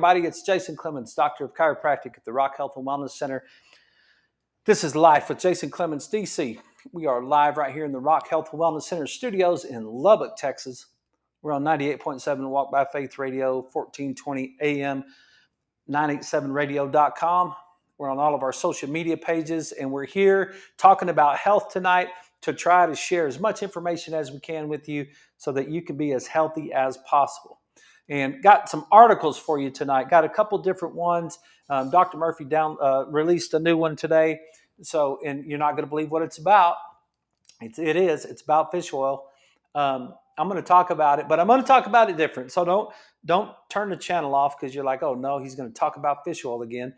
Everybody, it's Jason Clemens, Doctor of Chiropractic at the Rock Health and Wellness Center. This is Life with Jason Clemens, DC. We are live right here in the Rock Health and Wellness Center studios in Lubbock, Texas. We're on 98.7 Walk by Faith Radio, 1420 AM, 987radio.com. We're on all of our social media pages, and we're here talking about health tonight to try to share as much information as we can with you so that you can be as healthy as possible. And got some articles for you tonight. Got a couple different ones. Dr. Murphy released a new one today. And you're not going to believe what it's about. It's about fish oil. I'm going to talk about it, but I'm going to talk about it different. So don't turn the channel off because you're like, oh no, he's going to talk about fish oil again.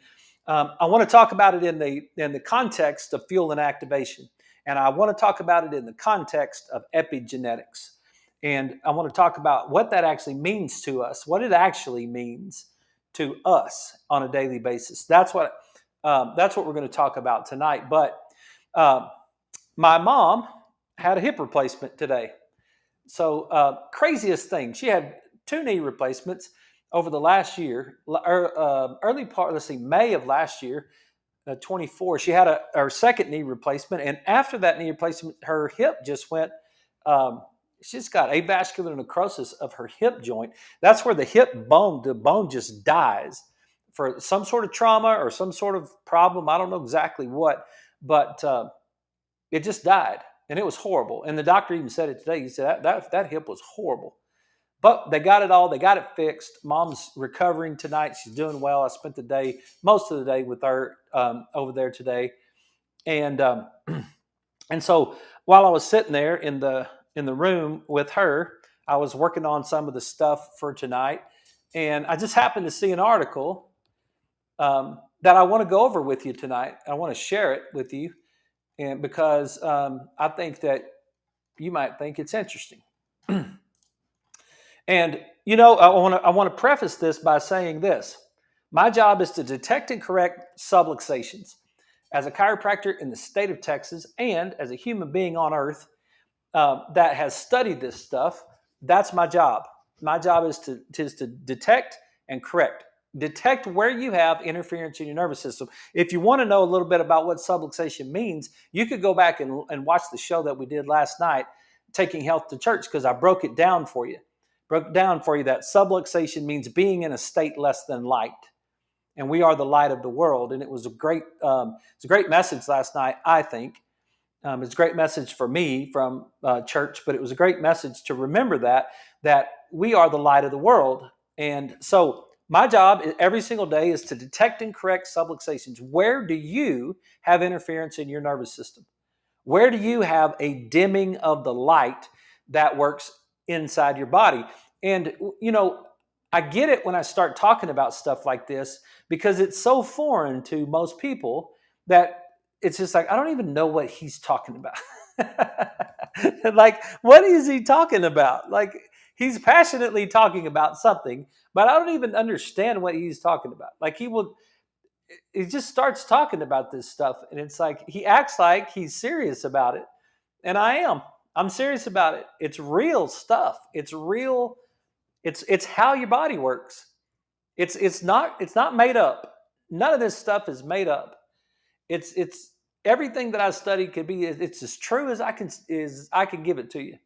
I want to talk about it in the context of fuel and activation, and I want to talk about it in the context of epigenetics. And I want to talk about what that actually means to us, what it actually means to us on a daily basis. That's what we're going to talk about tonight. But my mom had a hip replacement today. So craziest thing, she had 2 knee replacements over the last year, early part, May of last year, 24. She had her second knee replacement. And after that knee replacement, her hip just went... she's got avascular necrosis of her hip joint. That's where the bone just dies for some sort of trauma or some sort of problem. I don't know exactly what, but it just died, and it was horrible. And the doctor even said it today. He said that hip was horrible, but they got it fixed. Mom's recovering tonight. She's doing well. I spent most of the day with her over there today, and so while I was sitting there in the room with her, I was working on some of the stuff for tonight, and I just happened to see an article that I want to go over with you tonight. I want to share it with you, and because I think that you might think it's interesting. And I want to preface this by saying this: my job is to detect and correct subluxations. As a chiropractor in the state of Texas, and as a human being on Earth that has studied this stuff, that's my job. My job is to detect and correct. Detect where you have interference in your nervous system. If you want to know a little bit about what subluxation means, you could go back and watch the show that we did last night, Taking Health to Church, because I broke it down for you. That subluxation means being in a state less than light. And we are the light of the world. And it was a great message last night, I think. It's a great message for me from church, but it was a great message to remember that we are the light of the world. And so my job every single day is to detect and correct subluxations. Where do you have interference in your nervous system? Where do you have a dimming of the light that works inside your body? And, I get it when I start talking about stuff like this because it's so foreign to most people that it's just like, I don't even know what he's talking about. Like, what is he talking about? Like, he's passionately talking about something, but I don't even understand what he's talking about. Like, he just starts talking about this stuff, and it's like, he acts like he's serious about it. And I'm serious about it. It's real stuff. It's real. It's how your body works. It's not made up. None of this stuff is made up. It's everything that I studied could be. It's as true as I can give it to you.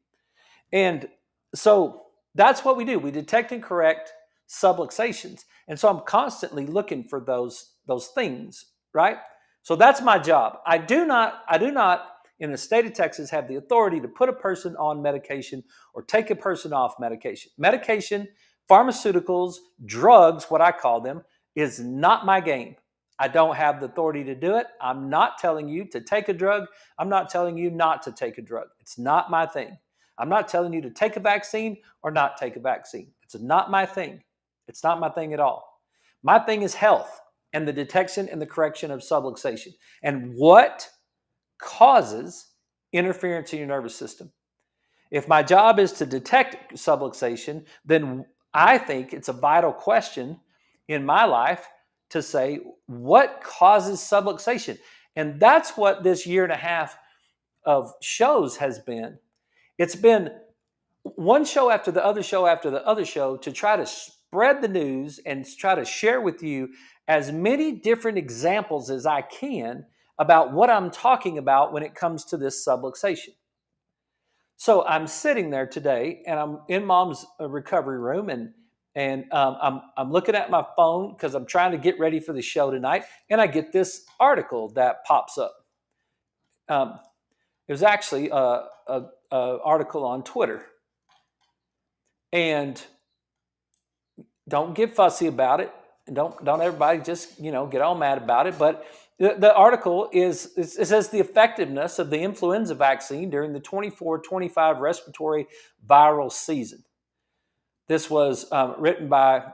And so that's what we do. We detect and correct subluxations. And so I'm constantly looking for those things, right? So that's my job. I do not in the state of Texas have the authority to put a person on medication or take a person off medication. Medication, pharmaceuticals, drugs, what I call them, is not my game. I don't have the authority to do it. I'm not telling you to take a drug. I'm not telling you not to take a drug. It's not my thing. I'm not telling you to take a vaccine or not take a vaccine. It's not my thing. It's not my thing at all. My thing is health and the detection and the correction of subluxation and what causes interference in your nervous system. If my job is to detect subluxation, then I think it's a vital question in my life to say, what causes subluxation? And that's what this year and a half of shows has been. It's been one show after the other show after the other show to try to spread the news and try to share with you as many different examples as I can about what I'm talking about when it comes to this subluxation. So I'm sitting there today, and I'm in Mom's recovery room, and I'm looking at my phone because I'm trying to get ready for the show tonight, and I get this article that pops up. It was actually a article on Twitter, and don't get fussy about it, and don't everybody just get all mad about it. But the article it says the effectiveness of the influenza vaccine during the 24-25 respiratory viral season. This was written by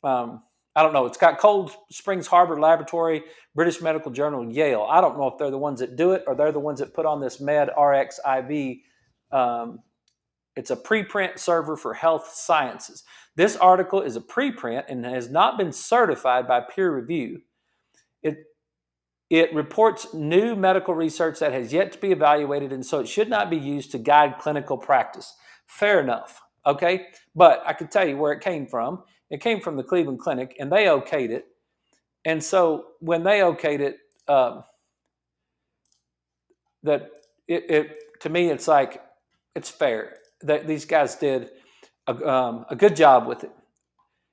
I don't know. It's got Cold Springs Harbor Laboratory, British Medical Journal, Yale. I don't know if they're the ones that do it or they're the ones that put on this MedRxiv. It's a preprint server for health sciences. This article is a preprint and has not been certified by peer review. It reports new medical research that has yet to be evaluated, and so it should not be used to guide clinical practice. Fair enough, okay? But I can tell you where it came from. It came from the Cleveland Clinic, and they okayed it. And so when they okayed it, to me, it's like, it's fair that these guys did a good job with it.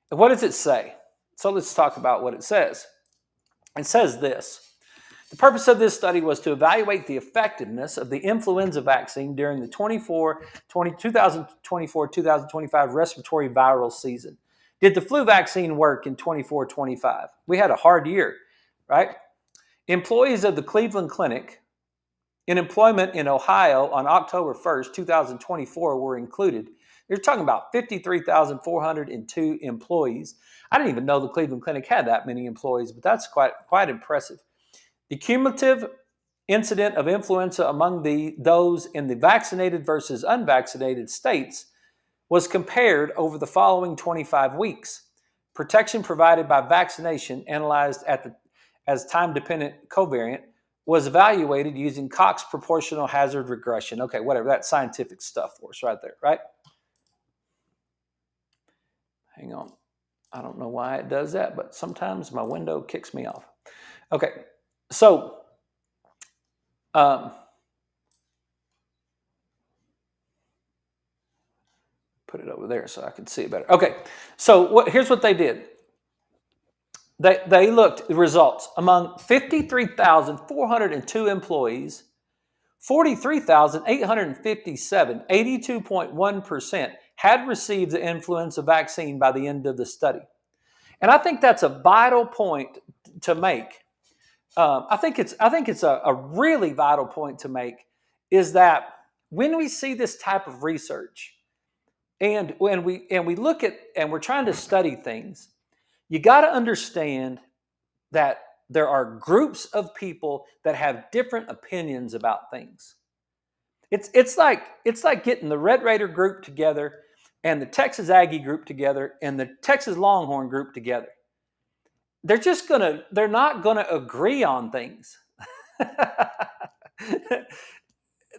And what does it say? So let's talk about what it says. It says this. The purpose of this study was to evaluate the effectiveness of the influenza vaccine during the 2024-2025 respiratory viral season. Did the flu vaccine work in 24-25? We had a hard year, right? Employees of the Cleveland Clinic in employment in Ohio on October 1st, 2024 were included. You're talking about 53,402 employees. I didn't even know the Cleveland Clinic had that many employees, but that's quite impressive. The cumulative incident of influenza among those in the vaccinated versus unvaccinated states was compared over the following 25 weeks. Protection provided by vaccination, analyzed as time-dependent covariant, was evaluated using Cox proportional hazard regression. Okay, whatever, that's scientific stuff for us right there, right? Hang on. I don't know why it does that, but sometimes my window kicks me off. Okay, so put it over there so I can see it better. Okay, so here's what they did. They looked at the results. Among 53,402 employees, 43,857, 82.1%, had received the influenza vaccine by the end of the study. And I think that's a vital point to make. I think it's a really vital point to make, is that when we see this type of research and when we look at and we're trying to study things, you got to understand that there are groups of people that have different opinions about things. It's like getting the Red Raider group together and the Texas Aggie group together and the Texas Longhorn group together. They're not gonna agree on things.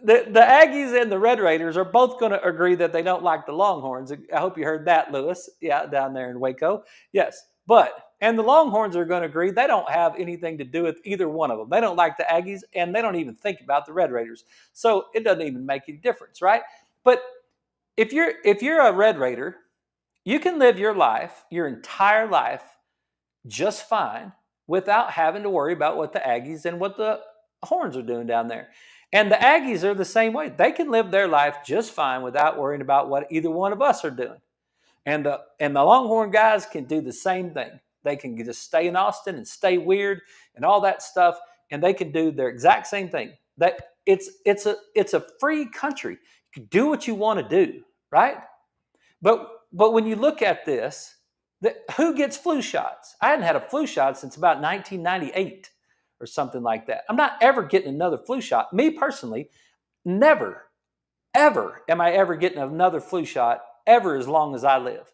The Aggies and the Red Raiders are both going to agree that they don't like the Longhorns. I hope you heard that, Lewis. Yeah, down there in Waco. Yes. And the Longhorns are going to agree they don't have anything to do with either one of them. They don't like the Aggies, and they don't even think about the Red Raiders. So it doesn't even make any difference, right? But if you're a Red Raider, you can live your life, your entire life, just fine without having to worry about what the Aggies and what the Horns are doing down there. And the Aggies are the same way. They can live their life just fine without worrying about what either one of us are doing. And the Longhorn guys can do the same thing. They can just stay in Austin and stay weird and all that stuff, and they can do their exact same thing. That it's a free country. You can do what you want to do, right? But when you look at this, who gets flu shots? I hadn't had a flu shot since about 1998. Or something like that. I'm not ever getting another flu shot. Me personally, never, ever am I ever getting another flu shot ever as long as I live.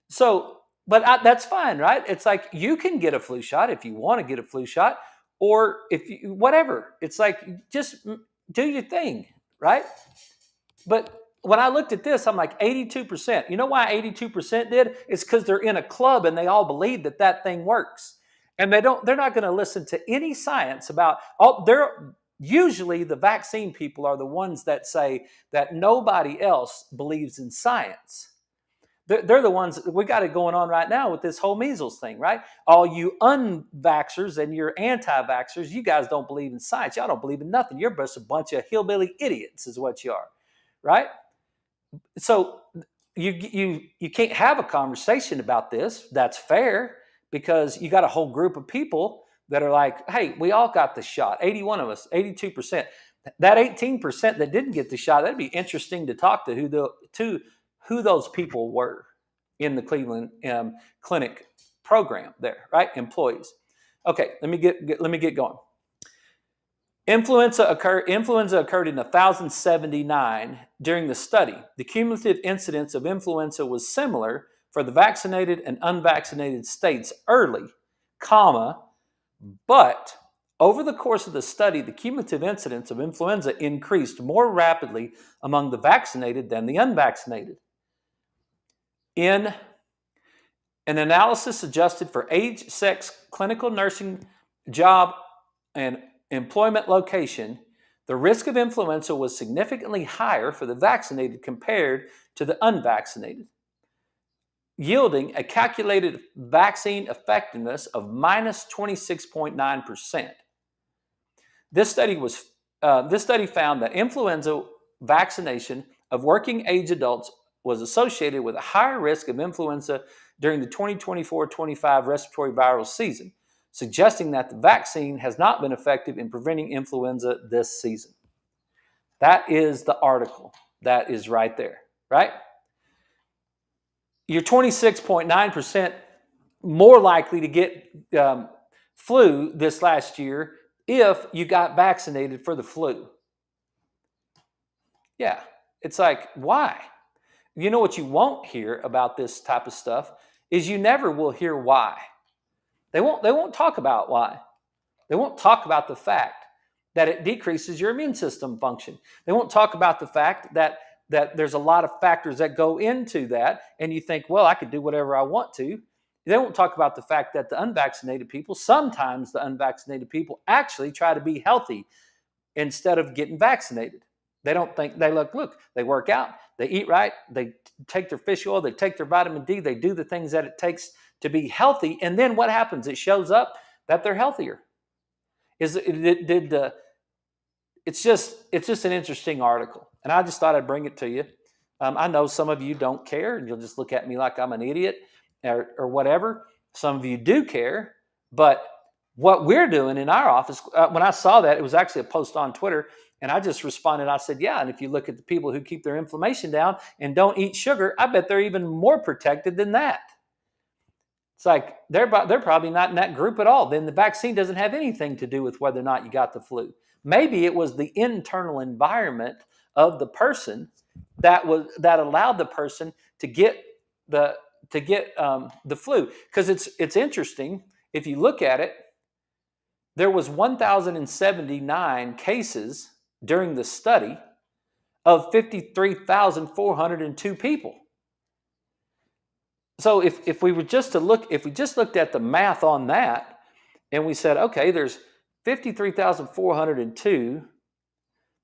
So, that's fine, right? It's like you can get a flu shot if you want to get a flu shot, or whatever. It's like just do your thing, right? But when I looked at this, I'm like 82%. You know why 82% did? It's because they're in a club and they all believe that that thing works. And they're not going to listen to any science about usually the vaccine people are the ones that say that nobody else believes in science. They're the ones, we got it going on right now with this whole measles thing, right? All you unvaxxers and your anti-vaxxers, you guys don't believe in science. Y'all don't believe in nothing. You're just a bunch of hillbilly idiots is what you are, right? So you can't have a conversation about this that's fair, because you got a whole group of people that are like, hey, we all got the shot. 81 of us, 82%. That 18% that didn't get the shot, that'd be interesting to talk to who those people were in the Cleveland Clinic program there, right? Employees. Okay, let me get going. Influenza occurred in 1,079 during the study. The cumulative incidence of influenza was similar for the vaccinated and unvaccinated states early, but over the course of the study, the cumulative incidence of influenza increased more rapidly among the vaccinated than the unvaccinated. In an analysis adjusted for age, sex, clinical nursing, job, and employment location, the risk of influenza was significantly higher for the vaccinated compared to the unvaccinated, yielding a calculated vaccine effectiveness of minus 26.9%. This study found that influenza vaccination of working age adults was associated with a higher risk of influenza during the 2024-25 respiratory viral season, suggesting that the vaccine has not been effective in preventing influenza this season. That is the article. That is right there, right? You're 26.9% more likely to get flu this last year if you got vaccinated for the flu. Yeah, it's like, why? You know what you won't hear about this type of stuff is you never will hear why. They won't talk about why. They won't talk about the fact that it decreases your immune system function. They won't talk about the fact that there's a lot of factors that go into that, and you think, well, I could do whatever I want to. They won't talk about the fact that sometimes the unvaccinated people actually try to be healthy instead of getting vaccinated. They don't think, they look, they work out, they eat right, they take their fish oil, they take their vitamin D, they do the things that it takes to be healthy. And then what happens? It shows up that they're healthier. It's just an interesting article. And I just thought I'd bring it to you. I know some of you don't care, and you'll just look at me like I'm an idiot or whatever. Some of you do care, but what we're doing in our office, when I saw that, it was actually a post on Twitter, and I just responded. I said, yeah, and if you look at the people who keep their inflammation down and don't eat sugar, I bet they're even more protected than that. It's like they're probably not in that group at all. Then the vaccine doesn't have anything to do with whether or not you got the flu. Maybe it was the internal environment of the person that allowed the person to get the flu. Because it's interesting, if you look at it, there was 1,079 cases during the study of 53,402 people. So if we just looked at the math on that, and we said, okay, there's 53,402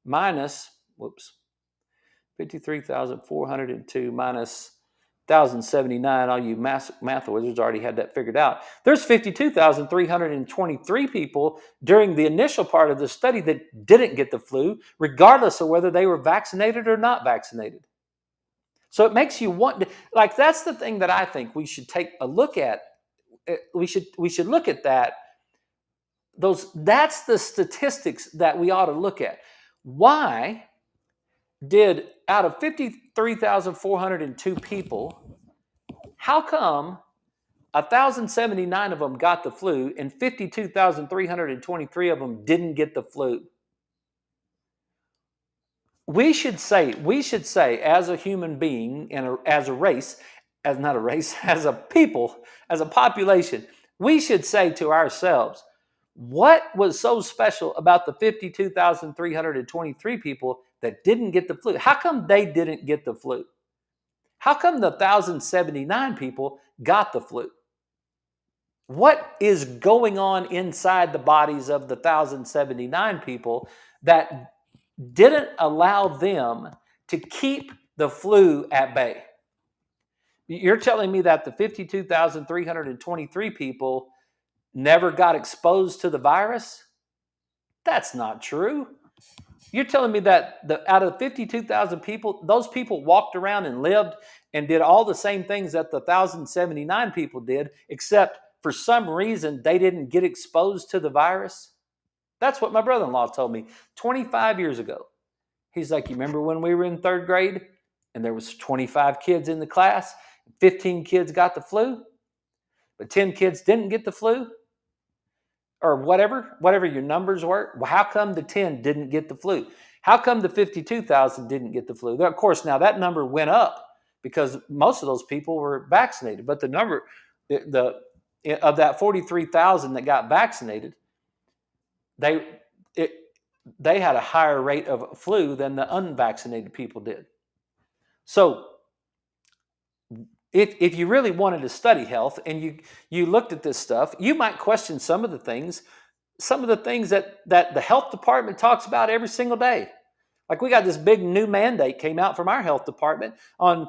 minus 53,402 minus 1,079. All you math wizards already had that figured out. There's 52,323 people during the initial part of the study that didn't get the flu, regardless of whether they were vaccinated or not vaccinated. So it makes you want, like, that's the thing that I think we should take a look at. We should look at that. That's the statistics that we ought to look at. Why did, out of 53,402 people, how come 1,079 of them got the flu and 52,323 of them didn't get the flu? We should say, as a human being and as a race, as a people, as a population, we should say to ourselves, what was so special about the 52,323 people that didn't get the flu. How come they didn't get the flu? How come the 1,079 people got the flu? What is going on inside the bodies of the 1,079 people that didn't allow them to keep the flu at bay? You're telling me that the 52,323 people never got exposed to the virus? That's not true. You're telling me that out of 52,000 people, those people walked around and lived and did all the same things that the 1,079 people did, except for some reason they didn't get exposed to the virus? That's what my brother-in-law told me 25 years ago. He's like, you remember when we were in third grade and there was 25 kids in the class, 15 kids got the flu, but 10 kids didn't get the flu? Or whatever your numbers were. Well, how come the 10 didn't get the flu? How come the 52,000 didn't get the flu? Of course, now that number went up because most of those people were vaccinated. But the number of that 43,000 that got vaccinated, they had a higher rate of flu than the unvaccinated people did. So if you really wanted to study health and you looked at this stuff, you might question some of the things that the health department talks about every single day. Like we got this big new mandate came out from our health department on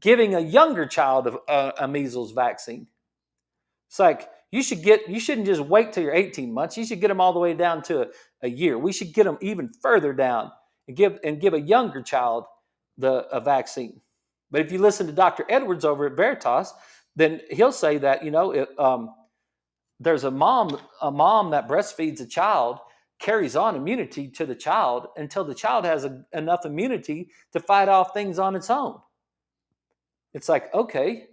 giving a younger child a measles vaccine. It's like you shouldn't just wait till you're 18 months. You should get them all the way down to a year. We should get them even further down and give a younger child a vaccine. But if you listen to Dr. Edwards over at Veritas, then he'll say that, there's a mom that breastfeeds a child carries on immunity to the child until the child has enough immunity to fight off things on its own. It's like, okay,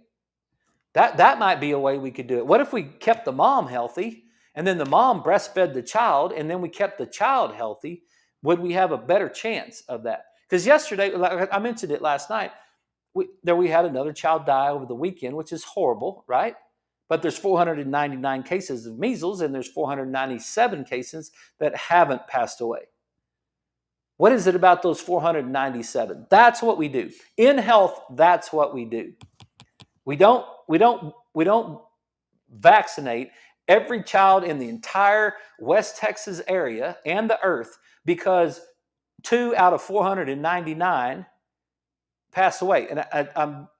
that might be a way we could do it. What if we kept the mom healthy and then the mom breastfed the child and then we kept the child healthy? Would we have a better chance of that? Because yesterday, like I mentioned it last night, we had another child die over the weekend, which is horrible, right? But there's 499 cases of measles and there's 497 cases that haven't passed away. What is it about those 497? That's what we do. In health, that's what we do. We don't vaccinate every child in the entire West Texas area and the earth because 2 out of 499 pass away. And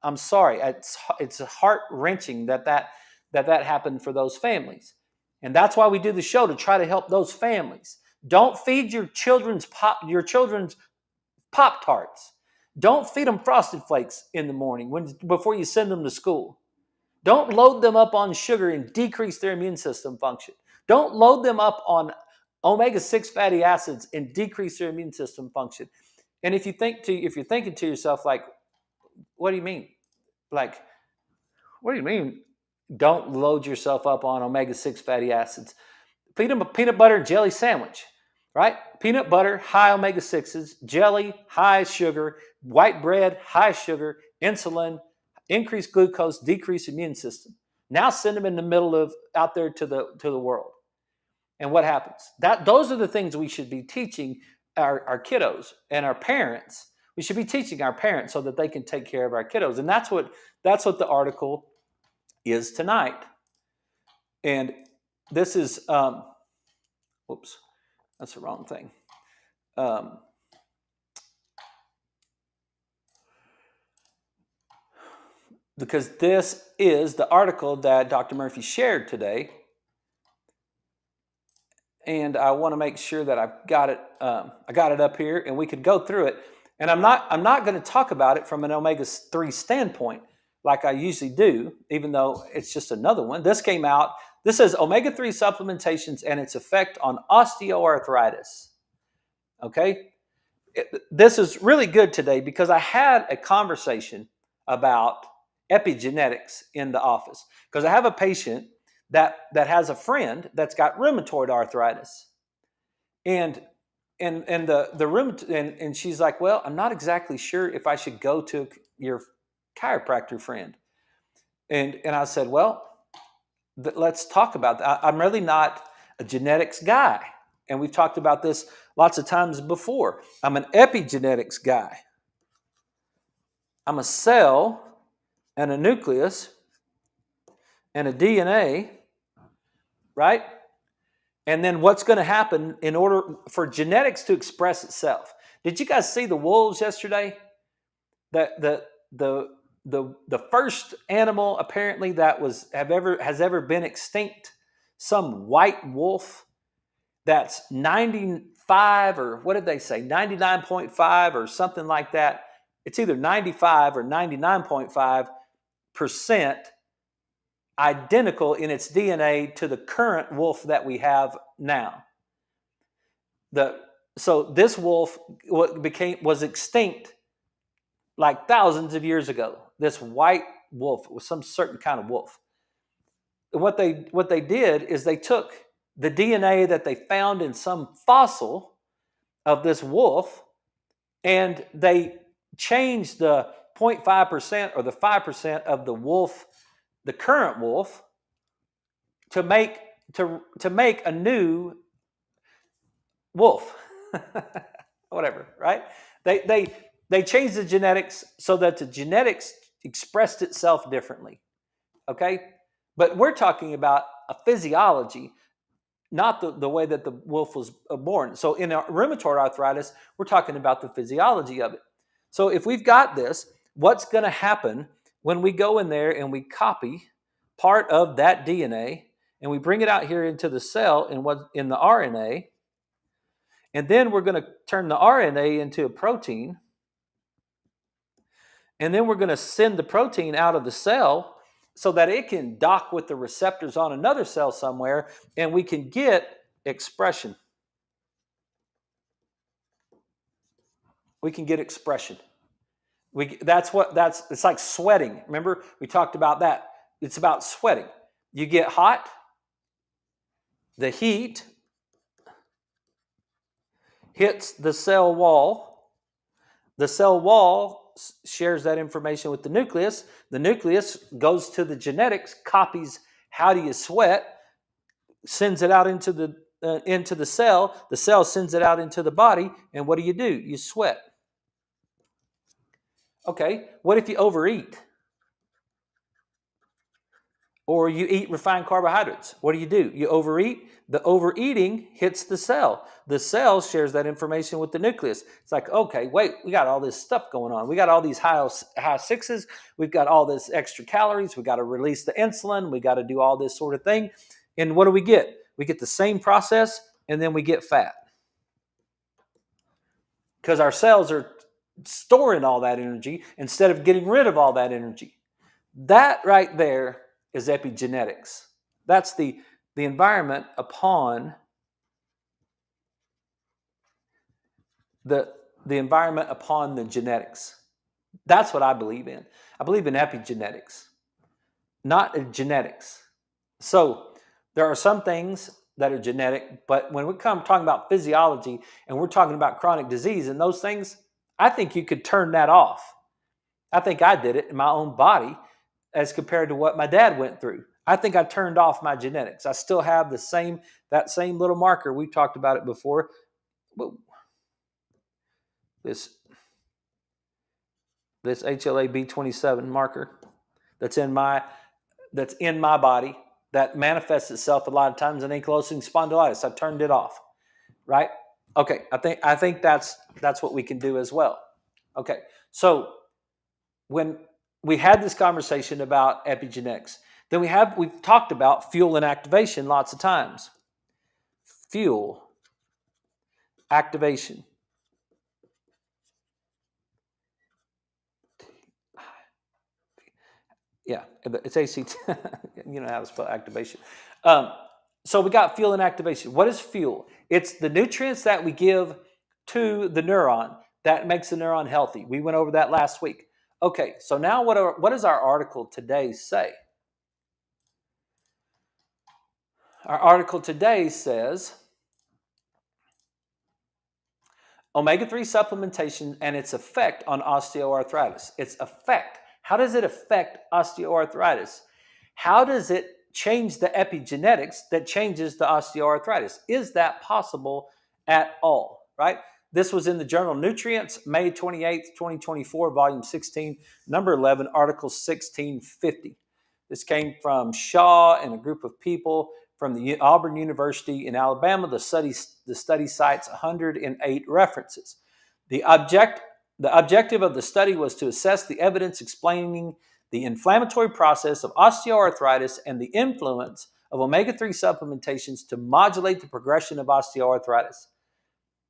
I'm sorry. It's heart-wrenching that happened for those families. And that's why we do the show, to try to help those families. Don't feed your children's Pop-Tarts. Don't feed them Frosted Flakes in the morning before you send them to school. Don't load them up on sugar and decrease their immune system function. Don't load them up on omega-6 fatty acids and decrease their immune system function. And if you're thinking to yourself, like, what do you mean? Like, what do you mean? Don't load yourself up on omega-6 fatty acids. Feed them a peanut butter and jelly sandwich, right? Peanut butter, high omega-6s, jelly, high sugar, white bread, high sugar, insulin, increased glucose, decreased immune system. Now send them in the middle of out there to the world. And what happens? Those are the things we should be teaching our kiddos and our parents. We should be teaching our parents so that they can take care of our kiddos. And that's what the article is tonight. And this is, whoops, that's the wrong thing. Because this is the article that Dr. Murphy shared today. And I want to make sure that I've got it. I got it up here, and we could go through it. And I'm not going to talk about it from an omega-3 standpoint like I usually do, even though it's just another one. This came out. This says omega-3 supplementations and its effect on osteoarthritis. Okay, this is really good today because I had a conversation about epigenetics in the office because I have a patient that has a friend that's got rheumatoid arthritis, and she's like, well, I'm not exactly sure if I should go to your chiropractor friend, and I said, well, let's talk about that. I'm really not a genetics guy, and we've talked about this lots of times before. I'm an epigenetics guy. I'm a cell and a nucleus and a DNA, right? And then what's going to happen in order for genetics to express itself? Did you guys see the wolves yesterday? The first animal apparently that has ever been extinct, some white wolf that's 95, or what did they say, 99.5 or something like that. It's either 95 or 99.5% identical in its DNA to the current wolf that we have now. So this wolf was extinct like thousands of years ago. This white wolf was some certain kind of wolf. What they did is they took the DNA that they found in some fossil of this wolf, and they changed the 0.5% or the 5% of the wolf, the current wolf, to make a new wolf. Whatever, right? They changed the genetics so that the genetics expressed itself differently. Okay? But we're talking about a physiology, not the way that the wolf was born. So in rheumatoid arthritis, we're talking about the physiology of it. So if we've got this, what's going to happen when we go in there and we copy part of that DNA and we bring it out here into the cell in the RNA, and then we're going to turn the RNA into a protein, and then we're going to send the protein out of the cell so that it can dock with the receptors on another cell somewhere, and we can get expression. We can get expression. It's like sweating. Remember, we talked about that. It's about sweating. You get hot, the heat hits the cell wall. The cell wall shares that information with the nucleus. The nucleus goes to the genetics, copies how do you sweat, sends it out into the cell. The cell sends it out into the body, and what do? You sweat. Okay, what if you overeat? Or you eat refined carbohydrates? What do? You overeat. The overeating hits the cell. The cell shares that information with the nucleus. It's like, okay, wait, we got all this stuff going on. We got all these high sixes. We've got all this extra calories. We got to release the insulin. We got to do all this sort of thing. And what do we get? We get the same process, and then we get fat. Because our cells are storing all that energy instead of getting rid of all that energy. That right there is epigenetics. That's the environment upon the environment upon the genetics. That's what I believe in. I believe in epigenetics, not genetics. So there are some things that are genetic, but when we come talking about physiology and we're talking about chronic disease and those things, I think you could turn that off. I think I did it in my own body as compared to what my dad went through. I think I turned off my genetics. I still have that same little marker. We talked about it before. This HLA-B27 marker that's in my body that manifests itself a lot of times in ankylosing spondylitis. I turned it off, right? Okay, I think that's what we can do as well. Okay, so when we had this conversation about epigenetics, then we've talked about fuel and activation lots of times. Fuel, activation. Yeah, it's ACT. You know how to spell activation. So we got fuel and activation. What is fuel? It's the nutrients that we give to the neuron that makes the neuron healthy. We went over that last week. Okay, so now what does our article today say? Our article today says omega-3 supplementation and its effect on osteoarthritis. Its effect. How does it affect osteoarthritis? How does it change the epigenetics that changes the osteoarthritis? Is that possible at all? right? This was in the journal Nutrients, May 28th, 2024, volume 16, number 11, article 1650. This came from Shaw and a group of people from the Auburn University in Alabama. The study cites 108 references. The objective of the study was to assess the evidence explaining the inflammatory process of osteoarthritis and the influence of omega-3 supplementations to modulate the progression of osteoarthritis.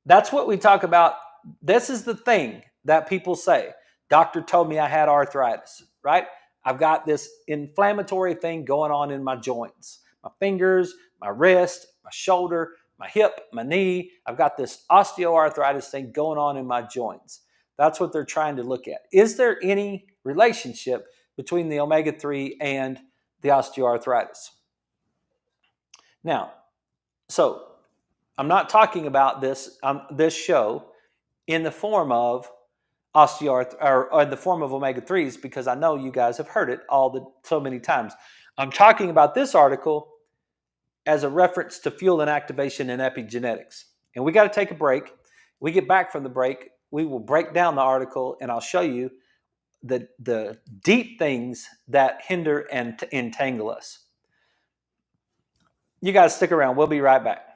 That's what we talk about. This is the thing that people say. Doctor told me I had arthritis, right? I've got this inflammatory thing going on in my joints, my fingers, my wrist, my shoulder, my hip, my knee. I've got this osteoarthritis thing going on in my joints. That's what they're trying to look at. Is there any relationship between the omega-3 and the osteoarthritis? Now, so I'm not talking about this show in the form of or in the form of omega-3s, because I know you guys have heard it so many times. I'm talking about this article as a reference to fuel and activation and epigenetics. And we got to take a break. We get back from the break, we will break down the article and I'll show you the deep things that hinder and entangle us. You guys stick around. We'll be right back.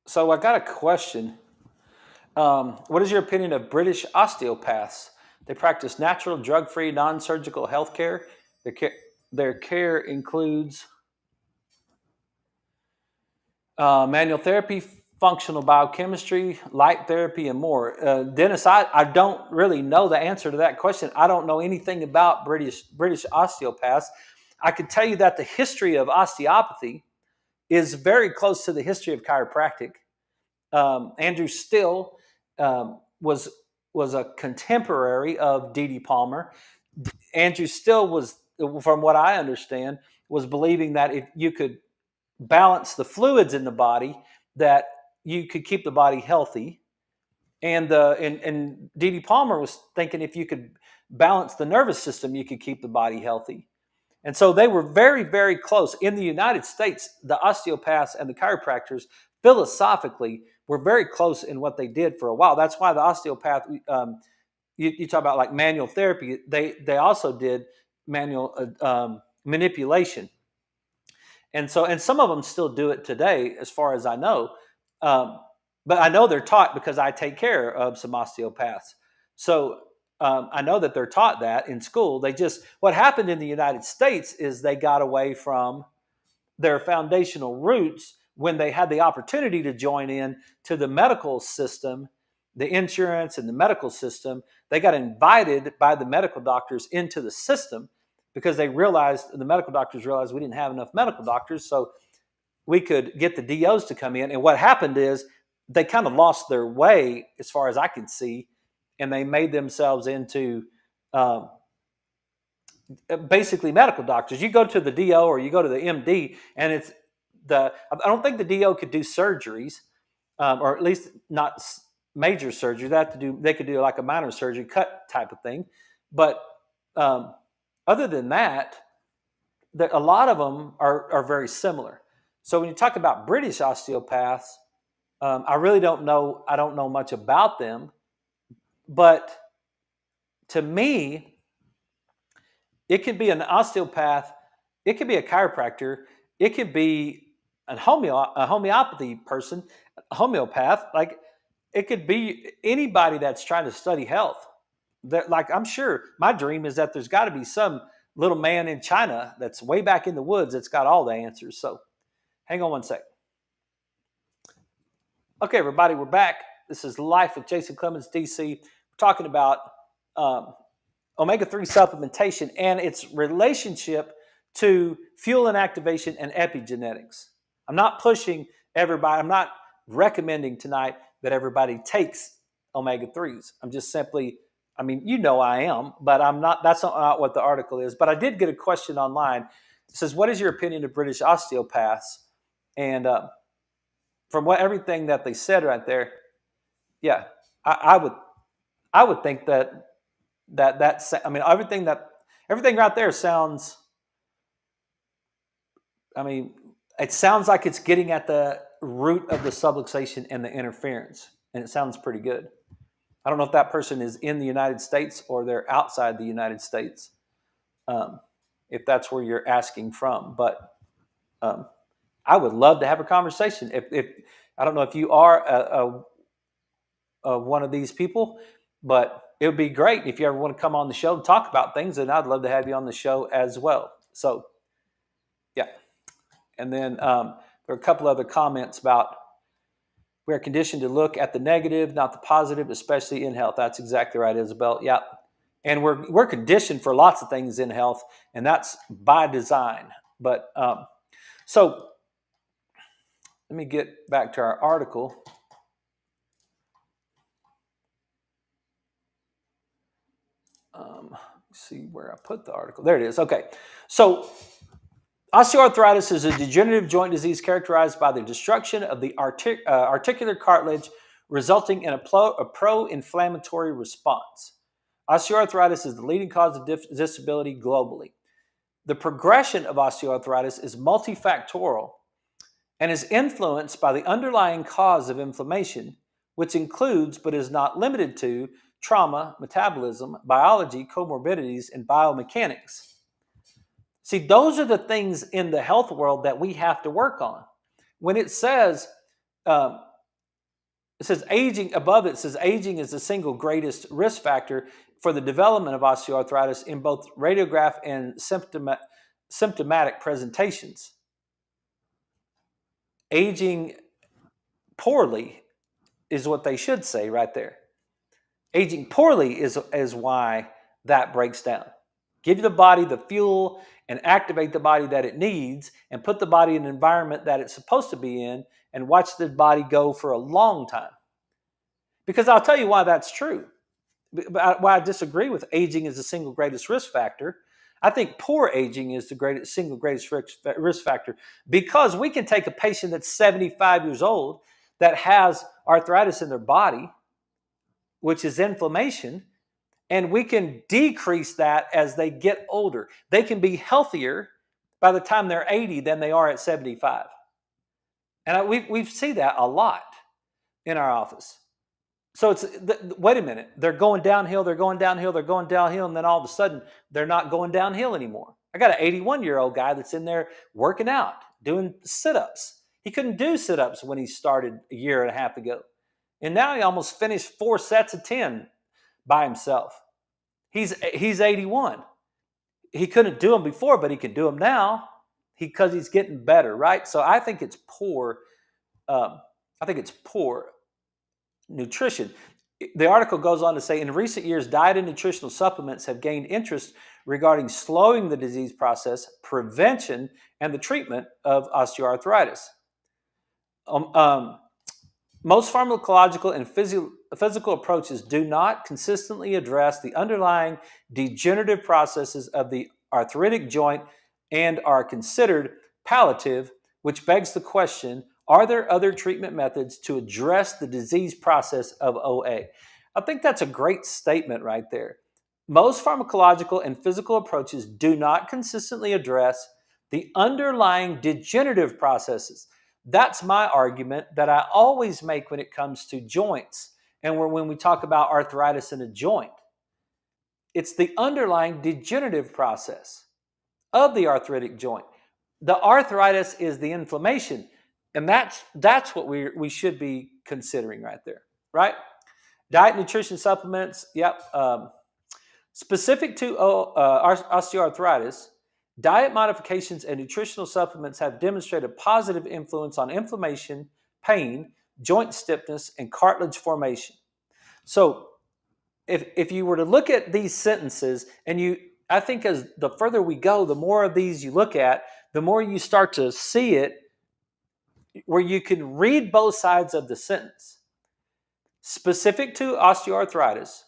So I got a question. What is your opinion of British osteopaths? They practice natural, drug-free, non-surgical health care. Their care includes manual therapy, functional biochemistry, light therapy, and more. Dennis, I don't really know the answer to that question. I don't know anything about British osteopaths. I could tell you that the history of osteopathy is very close to the history of chiropractic. Andrew Still was a contemporary of D.D. Palmer. Andrew Still was, from what I understand, was believing that if you could balance the fluids in the body, that you could keep the body healthy. And D.D. Palmer was thinking if you could balance the nervous system, you could keep the body healthy. And so they were very, very close. In the United States, the osteopaths and the chiropractors philosophically were very close in what they did for a while. That's why the osteopath, you talk about like manual therapy, they also did manual manipulation. And some of them still do it today, as far as I know. But I know they're taught because I take care of some osteopaths. So I know that they're taught that in school. What happened in the United States is they got away from their foundational roots when they had the opportunity to join in to the medical system, the insurance and the medical system. They got invited by the medical doctors into the system because the medical doctors realized we didn't have enough medical doctors, so we could get the DOs to come in. And what happened is they kind of lost their way, as far as I can see, and they made themselves into basically medical doctors. You go to the DO or you go to the MD, and I don't think the DO could do surgeries, or at least not major surgery. They could do like a minor surgery, cut type of thing. But other than that, a lot of them are very similar. So when you talk about British osteopaths, I really don't know. I don't know much about them, but to me, it could be an osteopath, it could be a chiropractor, it could be a homeopathy person, a homeopath. Like, it could be anybody that's trying to study health. Like, I'm sure my dream is that there's got to be some little man in China that's way back in the woods that's got all the answers. So hang on one sec. Okay, everybody, we're back. This is Life with Jason Clemens, DC. We're talking about omega-3 supplementation and its relationship to fuel and activation and epigenetics. I'm not pushing everybody. I'm not recommending tonight that everybody takes omega-3s. I'm just simply, I mean, you know I am, but I'm not, that's not what the article is. But I did get a question online. It says, what is your opinion of British osteopaths? And from everything that they said right there, yeah, I would think that's, I mean, everything right there sounds, I mean, it sounds like it's getting at the root of the subluxation and the interference, and it sounds pretty good. I don't know if that person is in the United States or they're outside the United States, if that's where you're asking from. But I would love to have a conversation. If I don't know if you are one of these people, but it would be great if you ever want to come on the show and talk about things, and I'd love to have you on the show as well. So, yeah. And then there are a couple other comments about we are conditioned to look at the negative, not the positive, especially in health. That's exactly right, Isabel. Yeah. And we're conditioned for lots of things in health, and that's by design. But so let me get back to our article. See where I put the article. There it is. Okay. So osteoarthritis is a degenerative joint disease characterized by the destruction of the articular cartilage, resulting in a pro-inflammatory response. Osteoarthritis is the leading cause of disability globally. The progression of osteoarthritis is multifactorial and is influenced by the underlying cause of inflammation, which includes but is not limited to trauma, metabolism, biology, comorbidities, and biomechanics. See, those are the things in the health world that we have to work on. When it says aging, above it says aging is the single greatest risk factor for the development of osteoarthritis in both radiograph and symptomatic presentations. Aging poorly is what they should say right there. Aging poorly is why that breaks down. Give the body the fuel and activate the body that it needs, and put the body in an environment that it's supposed to be in, and watch the body go for a long time. Because I'll tell you why that's true. Why I disagree with aging is the single greatest risk factor. I think poor aging is the single greatest risk factor, because we can take a patient that's 75 years old that has arthritis in their body, which is inflammation, and we can decrease that as they get older. They can be healthier by the time they're 80 than they are at 75. And we see that a lot in our office. So wait a minute, they're going downhill, and then all of a sudden they're not going downhill anymore. I got an 81-year-old guy that's in there working out, doing sit-ups. He couldn't do sit-ups when he started a year and a half ago. And now he almost finished 4 sets of 10 by himself. He's 81. He couldn't do them before, but he can do them now because he's getting better, right? So I think it's poor. Poor nutrition. The article goes on to say, in recent years, diet and nutritional supplements have gained interest regarding slowing the disease process, prevention, and the treatment of osteoarthritis. Most pharmacological and physical approaches do not consistently address the underlying degenerative processes of the arthritic joint and are considered palliative, which begs the question, are there other treatment methods to address the disease process of OA? I think that's a great statement right there. Most pharmacological and physical approaches do not consistently address the underlying degenerative processes. That's my argument that I always make when it comes to joints and when we talk about arthritis in a joint. It's the underlying degenerative process of the arthritic joint. The arthritis is the inflammation, and that's what we should be considering right there, right? Diet, nutrition, supplements, yep. Specific to osteoarthritis, diet modifications and nutritional supplements have demonstrated a positive influence on inflammation, pain, joint stiffness, and cartilage formation. So if you were to look at these sentences, and I think as the further we go, the more of these you look at, the more you start to see it where you can read both sides of the sentence. Specific to osteoarthritis,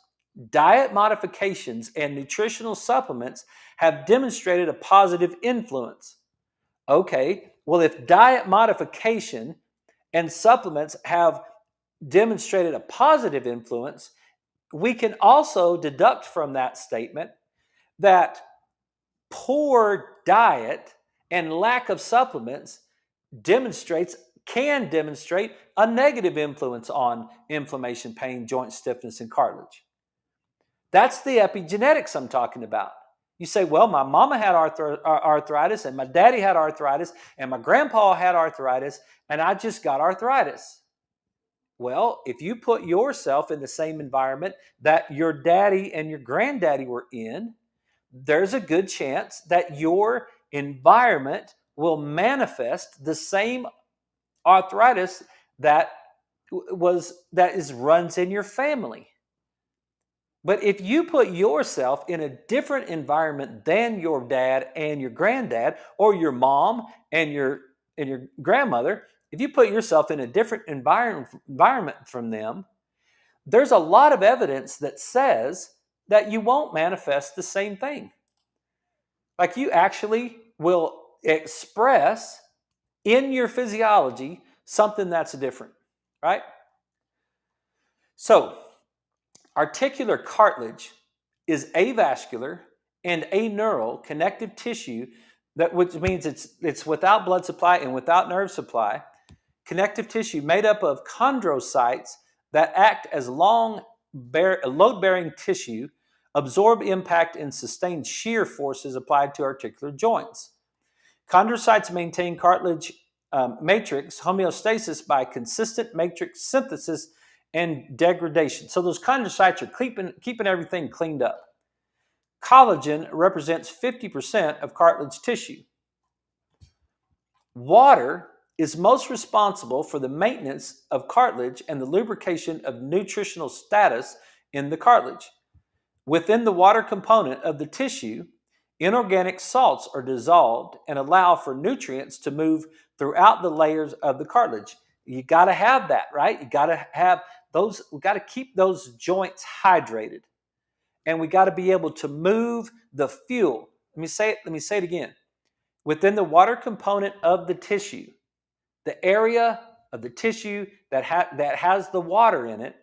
diet modifications and nutritional supplements have demonstrated a positive influence. Okay, well, if diet modification and supplements have demonstrated a positive influence, we can also deduct from that statement that poor diet and lack of supplements can demonstrate a negative influence on inflammation, pain, joint stiffness, and cartilage. That's the epigenetics I'm talking about. You say, well, my mama had arthritis, and my daddy had arthritis, and my grandpa had arthritis, and I just got arthritis. Well, if you put yourself in the same environment that your daddy and your granddaddy were in, there's a good chance that your environment will manifest the same arthritis that runs in your family. But if you put yourself in a different environment than your dad and your granddad, or your mom and your grandmother, if you put yourself in a different environment from them, there's a lot of evidence that says that you won't manifest the same thing. Like, you actually will express in your physiology something that's different, right? So, articular cartilage is avascular and aneural connective tissue, which means it's without blood supply and without nerve supply. Connective tissue made up of chondrocytes that act as load-bearing tissue, absorb impact, and sustain shear forces applied to articular joints. Chondrocytes maintain cartilage matrix homeostasis by consistent matrix synthesis and degradation. So those chondrocytes are keeping everything cleaned up. Collagen represents 50% of cartilage tissue. Water is most responsible for the maintenance of cartilage and the lubrication of nutritional status in the cartilage. Within the water component of the tissue, inorganic salts are dissolved and allow for nutrients to move throughout the layers of the cartilage. You got to have that, right? You got to have those. We got to keep those joints hydrated, and we got to be able to move the fuel. Let me say it again. Within the water component of the tissue, the area of the tissue that has the water in it,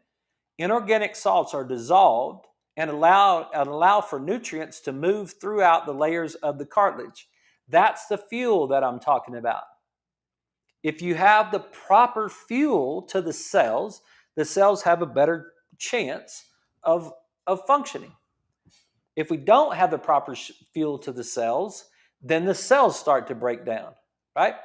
inorganic salts are dissolved and allow for nutrients to move throughout the layers of the cartilage. That's the fuel that I'm talking about. If you have the proper fuel to the cells have a better chance of functioning. If we don't have the proper fuel to the cells, then the cells start to break down, right?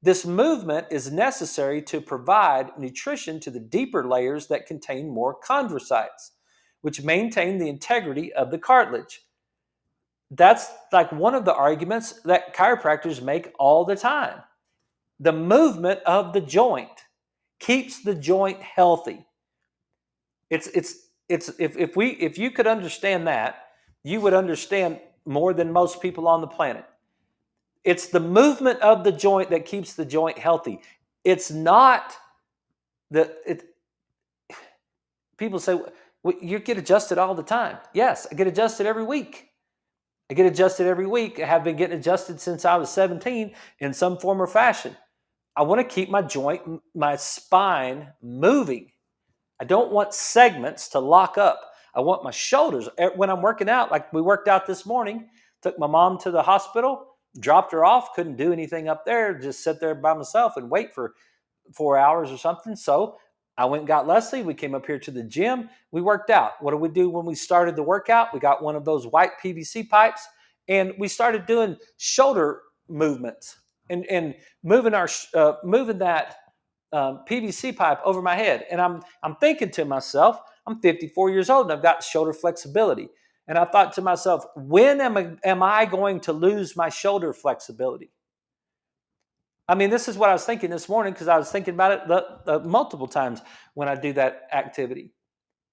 This movement is necessary to provide nutrition to the deeper layers that contain more chondrocytes, which maintain the integrity of the cartilage. That's like one of the arguments that chiropractors make all the time. The movement of the joint keeps the joint healthy. If you could understand that, you would understand more than most people on the planet. It's the movement of the joint that keeps the joint healthy. It's not people say, well, you get adjusted all the time. Yes, I get adjusted every week. I have been getting adjusted since I was 17 in some form or fashion. I want to keep my joint, my spine moving. I don't want segments to lock up. I want my shoulders. When I'm working out, like we worked out this morning, took my mom to the hospital, dropped her off, couldn't do anything up there, just sit there by myself and wait for 4 hours or something. So I went and got Leslie. We came up here to the gym. We worked out. What did we do when we started the workout? We got one of those white PVC pipes, and we started doing shoulder movements and moving that PVC pipe over my head. And I'm thinking to myself, I'm 54 years old and I've got shoulder flexibility. And I thought to myself, when am I going to lose my shoulder flexibility? I mean, this is what I was thinking this morning, because I was thinking about it multiple times when I do that activity.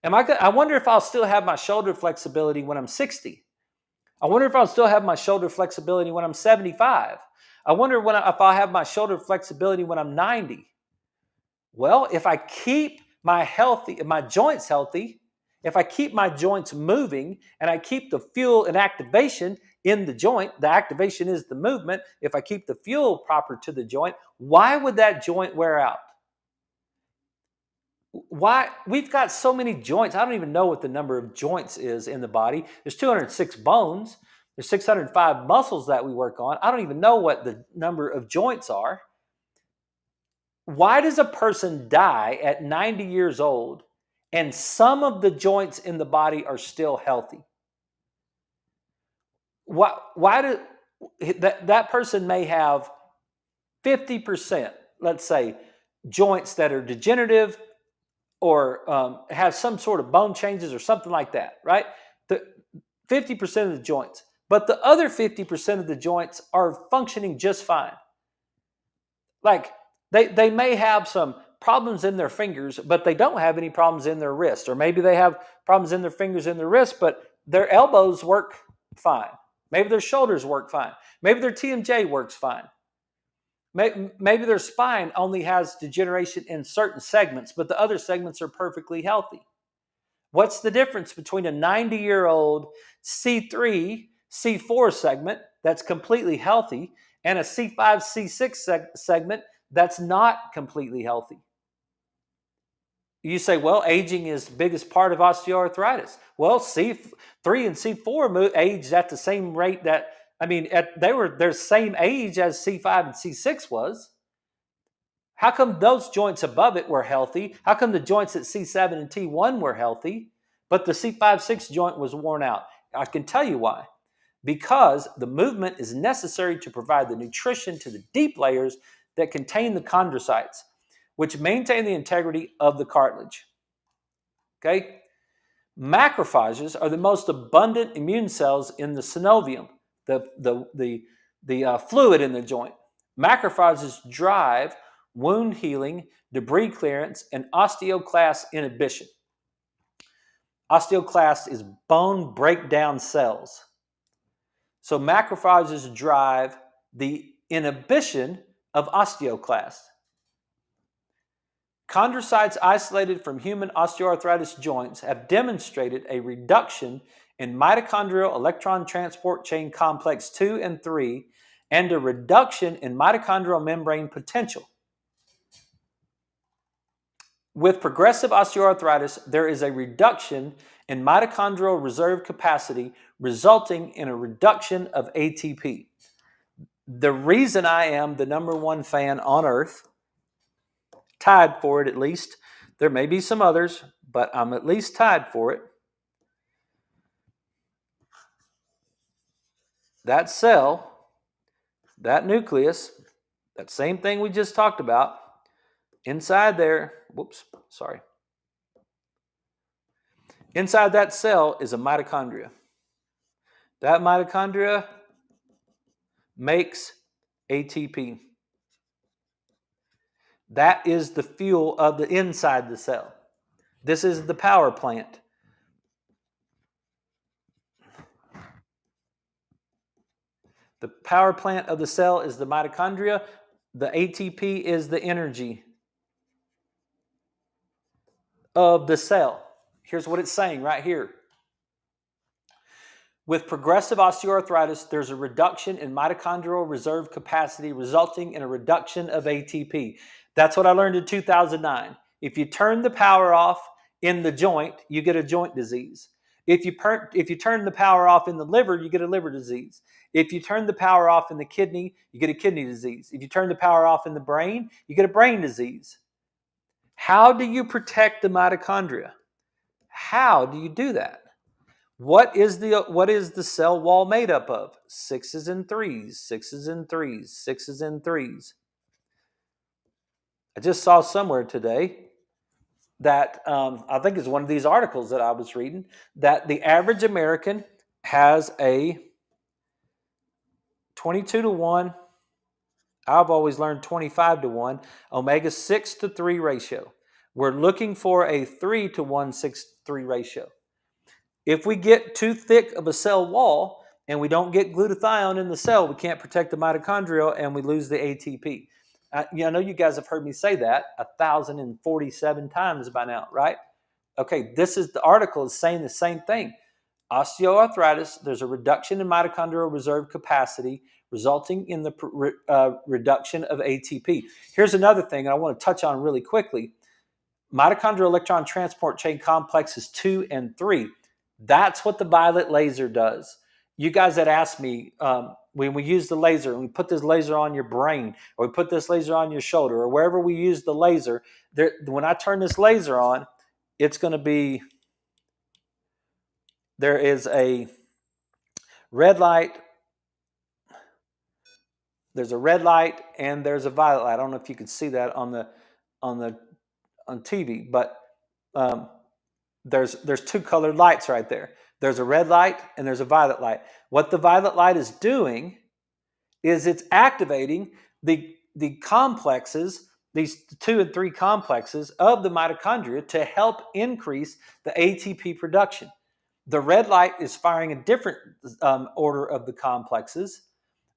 I wonder if I'll still have my shoulder flexibility when I'm 60. I wonder if I'll still have my shoulder flexibility when I'm 75. I wonder if I'll have my shoulder flexibility when I'm 90. Well, if I keep my joints healthy, if I keep my joints moving and I keep the fuel and activation in the joint, the activation is the movement. If I keep the fuel proper to the joint, why would that joint wear out? Why? We've got so many joints. I don't even know what the number of joints is in the body. There's 206 bones. There's 605 muscles that we work on. I don't even know what the number of joints are. Why does a person die at 90 years old and some of the joints in the body are still healthy? Why do that person may have 50%, let's say, joints that are degenerative or have some sort of bone changes or something like that, right? The 50% of the joints, but the other 50% of the joints are functioning just fine. Like they may have some problems in their fingers, but they don't have any problems in their wrist. Or maybe they have problems in their fingers and their wrist, but their elbows work fine. Maybe their shoulders work fine. Maybe their TMJ works fine. Maybe their spine only has degeneration in certain segments, but the other segments are perfectly healthy. What's the difference between a 90-year-old C3, C4 segment that's completely healthy and a C5, C6 segment that's not completely healthy? You say, well, aging is the biggest part of osteoarthritis. Well, C3 and C4 aged at the same rate that, they were their same age as C5 and C6 was. How come those joints above it were healthy? How come the joints at C7 and T1 were healthy, but the C5-6 joint was worn out? I can tell you why. Because the movement is necessary to provide the nutrition to the deep layers that contain the chondrocytes, which maintain the integrity of the cartilage. Okay? Macrophages are the most abundant immune cells in the synovium, the fluid in the joint. Macrophages drive wound healing, debris clearance, and osteoclast inhibition. Osteoclast is bone breakdown cells. So macrophages drive the inhibition of osteoclast. Chondrocytes isolated from human osteoarthritis joints have demonstrated a reduction in mitochondrial electron transport chain complex 2 and 3 and a reduction in mitochondrial membrane potential. With progressive osteoarthritis, there is a reduction in mitochondrial reserve capacity, resulting in a reduction of ATP. The reason I am the #1 fan on earth, tied for it at least, there may be some others, but I'm at least tied for it. That cell, that nucleus, that same thing we just talked about, inside there, inside that cell is a mitochondria. That mitochondria makes ATP. That is the fuel of the inside the cell. This is the power plant. The power plant of the cell is the mitochondria. The ATP is the energy of the cell. Here's what it's saying right here. With progressive osteoarthritis, there's a reduction in mitochondrial reserve capacity, resulting in a reduction of ATP. That's what I learned in 2009. If you turn the power off in the joint, you get a joint disease. If you turn the power off in the liver, you get a liver disease. If you turn the power off in the kidney, you get a kidney disease. If you turn the power off in the brain, you get a brain disease. How do you protect the mitochondria? How do you do that? What is the cell wall made up of? 6s and 3s, 6s and 3s, 6s and 3s. I just saw somewhere today that I think it's one of these articles that I was reading, that the average American has a 22-to-1, I've always learned 25-to-1, omega-6-to-3 ratio. We're looking for a 3-to-1-6-3 ratio. If we get too thick of a cell wall and we don't get glutathione in the cell, we can't protect the mitochondria and we lose the ATP. I know you guys have heard me say that 1,047 times by now, right? Okay, the article is saying the same thing. Osteoarthritis, there's a reduction in mitochondrial reserve capacity resulting in the reduction of ATP. Here's another thing I want to touch on really quickly. Mitochondrial electron transport chain complexes 2 and 3. That's what the violet laser does. You guys that asked me, when we use the laser, and we put this laser on your brain, or we put this laser on your shoulder, or wherever we use the laser, when I turn this laser on, it's going to be, there is a red light, there's a red light, and there's a violet light. I don't know if you can see that on TV, but there's two colored lights right there. There's a red light and there's a violet light. What the violet light is doing is it's activating the complexes, these 2 and 3 complexes of the mitochondria to help increase the ATP production. The red light is firing a different order of the complexes,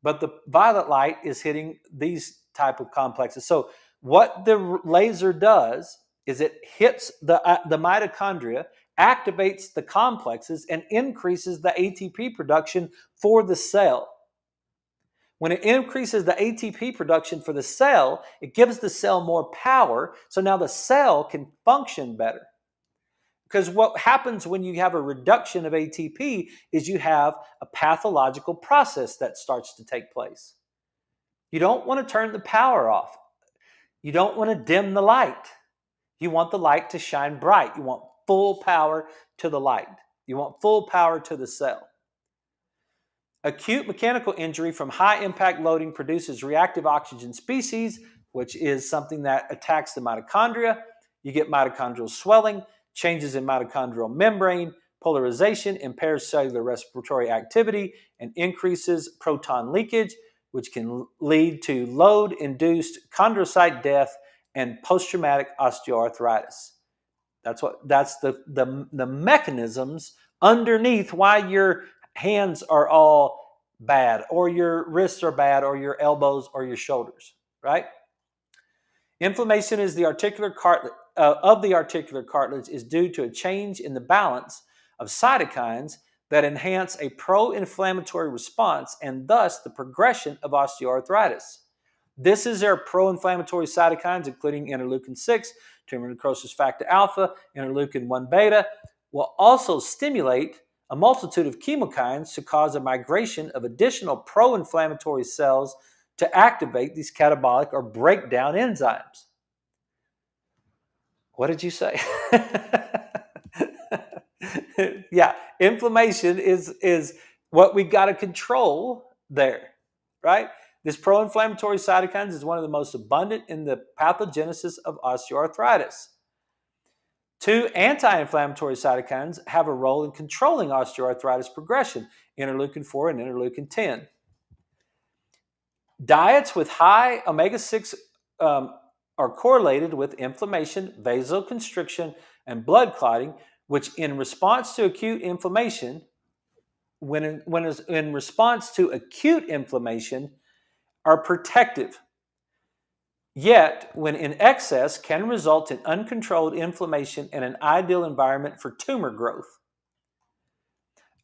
but the violet light is hitting these type of complexes. So what the laser does is it hits the mitochondria, activates the complexes, and increases the ATP production for the cell. When it increases the ATP production for the cell, it gives the cell more power, so now the cell can function better. Because what happens when you have a reduction of ATP is you have a pathological process that starts to take place. You don't want to turn the power off. You don't want to dim the light. You want the light to shine bright. You want full power to the light. You want full power to the cell. Acute mechanical injury from high impact loading produces reactive oxygen species, which is something that attacks the mitochondria. You get mitochondrial swelling, changes in mitochondrial membrane, polarization, impairs cellular respiratory activity, and increases proton leakage, which can lead to load-induced chondrocyte death and post-traumatic osteoarthritis. That's the mechanisms underneath why your hands are all bad, or your wrists are bad, or your elbows or your shoulders, right? Inflammation is the articular cartilage of the articular cartilage is due to a change in the balance of cytokines that enhance a pro-inflammatory response and thus the progression of osteoarthritis. This is their pro-inflammatory cytokines, including interleukin-6, tumor necrosis factor alpha, interleukin-1 beta, will also stimulate a multitude of chemokines to cause a migration of additional pro-inflammatory cells to activate these catabolic or breakdown enzymes. What did you say? Yeah, inflammation is what we got to control there, right? This pro-inflammatory cytokines is one of the most abundant in the pathogenesis of osteoarthritis. 2 anti-inflammatory cytokines have a role in controlling osteoarthritis progression, interleukin-4 and interleukin-10. Diets with high omega-6 are correlated with inflammation, vasoconstriction, and blood clotting, which in response to acute inflammation, when in response to acute inflammation, are protective. Yet, when in excess, can result in uncontrolled inflammation and an ideal environment for tumor growth.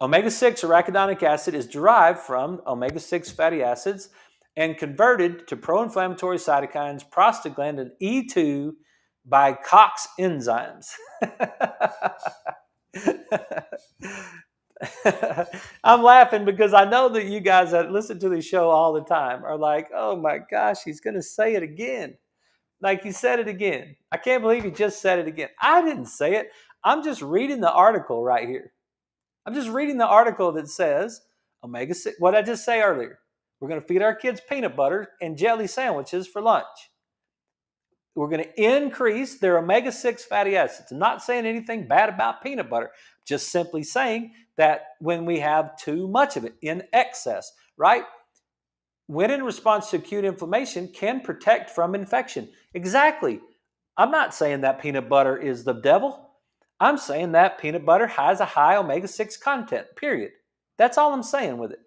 Omega-6 arachidonic acid is derived from omega-6 fatty acids and converted to pro-inflammatory cytokines, prostaglandin E2 by COX enzymes. I'm laughing because I know that you guys that listen to the show all the time are like, oh my gosh, he's going to say it again. Like, he said it again. I can't believe he just said it again. I didn't say it. I'm just reading the article right here. I'm just reading the article that says omega-6, what I just say earlier. We're going to feed our kids peanut butter and jelly sandwiches for lunch. We're going to increase their omega-6 fatty acids. I'm not saying anything bad about peanut butter, just simply saying that when we have too much of it in excess, right? When in response to acute inflammation, can protect from infection. Exactly. I'm not saying that peanut butter is the devil. I'm saying that peanut butter has a high omega-6 content, period. That's all I'm saying with it.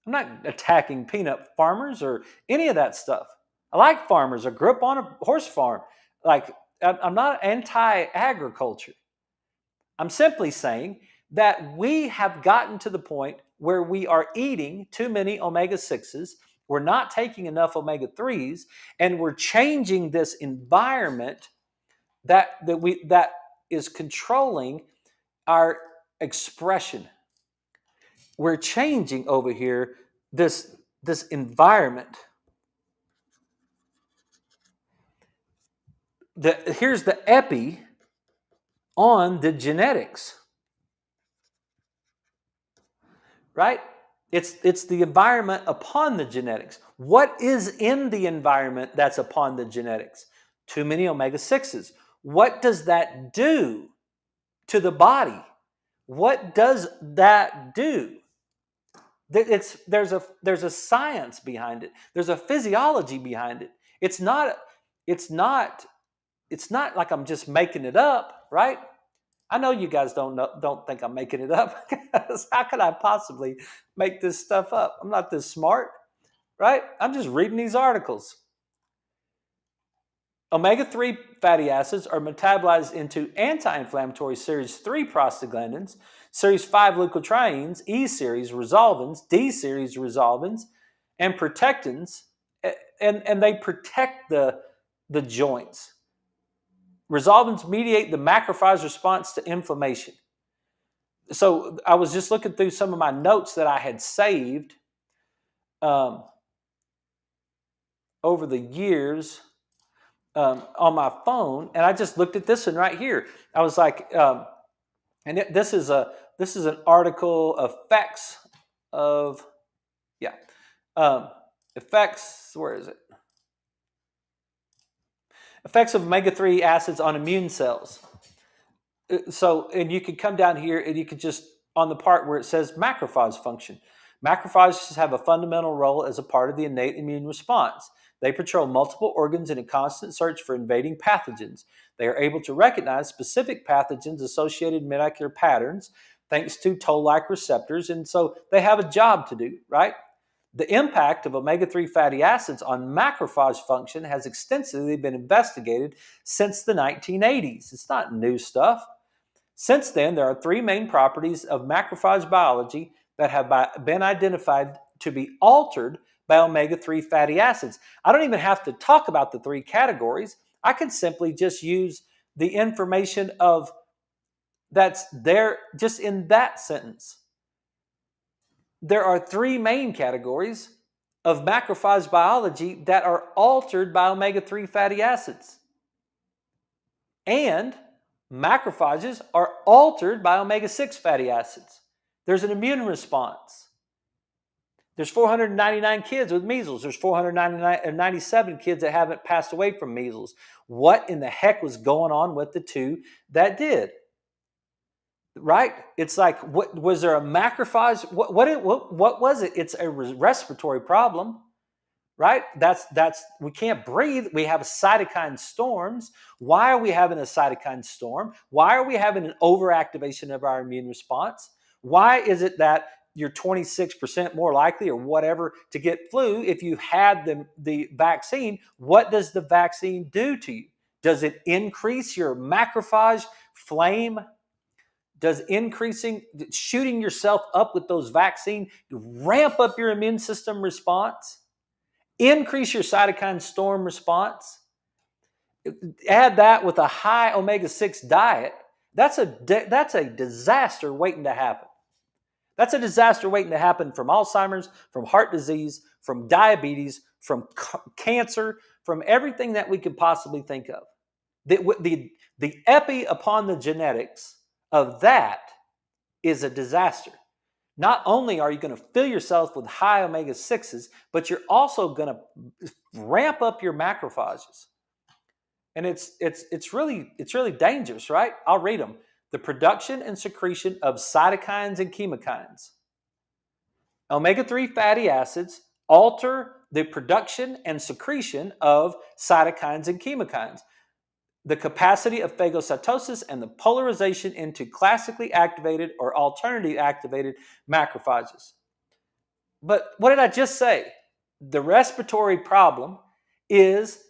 I'm not attacking peanut farmers or any of that stuff. I like farmers. I grew up on a horse farm. Like, I'm not anti-agriculture. I'm simply saying that we have gotten to the point where we are eating too many omega 6s. We're not taking enough omega 3s, and we're changing this environment that is controlling our expression. We're changing over here this environment. Here's the epi on the genetics, right? It's the environment upon the genetics. What is in the environment that's upon the genetics? Too many omega 6s. What does that do to the body? What does that do? There's a science behind it. There's a physiology behind it. It's not like I'm just making it up, right? I know you guys don't think I'm making it up. How could I possibly make this stuff up? I'm not this smart, right? I'm just reading these articles. Omega-3 fatty acids are metabolized into anti-inflammatory series 3 prostaglandins, series 5 leukotrienes, E series resolvins, D series resolvins, and protectins, and they protect the joints. Resolvins mediate the macrophage response to inflammation. So I was just looking through some of my notes that I had saved over the years on my phone, and I just looked at this one right here. I was like, this is an article effects of effects. Where is it? Effects of omega-3 acids on immune cells. So, and you could come down here and you could just, on the part where it says macrophage function. Macrophages have a fundamental role as a part of the innate immune response. They patrol multiple organs in a constant search for invading pathogens. They are able to recognize specific pathogens associated molecular patterns thanks to toll-like receptors, and so they have a job to do, right? The impact of omega-3 fatty acids on macrophage function has extensively been investigated since the 1980s. It's not new stuff. Since then, there are three main properties of macrophage biology that have been identified to be altered by omega-3 fatty acids. I don't even have to talk about the three categories. I can simply just use the information of that's there just in that sentence. There are three main categories of macrophage biology that are altered by omega-3 fatty acids. And macrophages are altered by omega-6 fatty acids. There's an immune response. There's 499 kids with measles. There's 497 kids that haven't passed away from measles. What in the heck was going on with the two that did? Right? It's like, what was there a macrophage? What was it? It's a respiratory problem, right? That's we can't breathe. We have cytokine storms. Why are we having a cytokine storm? Why are we having an overactivation of our immune response? Why is it that you're 26% more likely or whatever to get flu if you had the vaccine? What does the vaccine do to you? Does it increase your macrophage flame? Does shooting yourself up with those vaccines ramp up your immune system response? Increase your cytokine storm response? Add that with a high omega-6 diet. That's a disaster waiting to happen. That's a disaster waiting to happen from Alzheimer's, from heart disease, from diabetes, from cancer, from everything that we could possibly think of. The epi upon the genetics of that is a disaster. Not only are you going to fill yourself with high omega-6s, but you're also going to ramp up your macrophages. And it's really dangerous, right? I'll read them. The production and secretion of cytokines and chemokines. Omega-3 fatty acids alter the production and secretion of cytokines and chemokines, the capacity of phagocytosis, and the polarization into classically activated or alternatively activated macrophages. But what did I just say? The respiratory problem is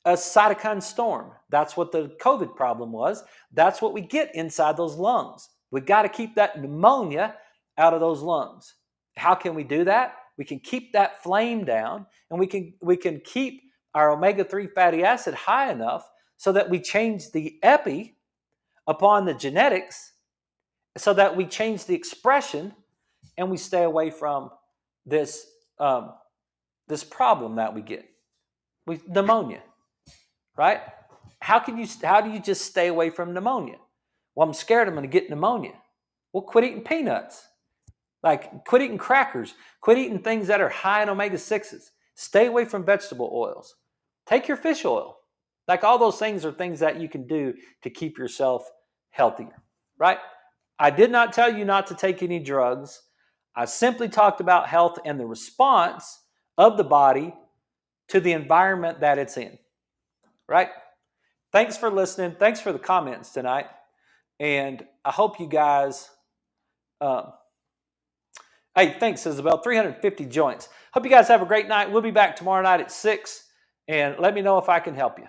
a cytokine storm. That's what the COVID problem was. That's what we get inside those lungs. We got to keep that pneumonia out of those lungs. How can we do that? We can keep that flame down, and we can keep our omega-3 fatty acid high enough so that we change the epi upon the genetics, so that we change the expression, and we stay away from this this problem that we get with pneumonia. Right? How do you just stay away from pneumonia? Well, I'm scared I'm going to get pneumonia. Well, quit eating peanuts. Like, quit eating crackers. Quit eating things that are high in omega-6s. Stay away from vegetable oils. Take your fish oil. Like, all those things are things that you can do to keep yourself healthier, right? I did not tell you not to take any drugs. I simply talked about health and the response of the body to the environment that it's in, right? Thanks for listening. Thanks for the comments tonight. And I hope you guys, hey, thanks, Isabel, 350 joints. Hope you guys have a great night. We'll be back tomorrow night at 6, and let me know if I can help you.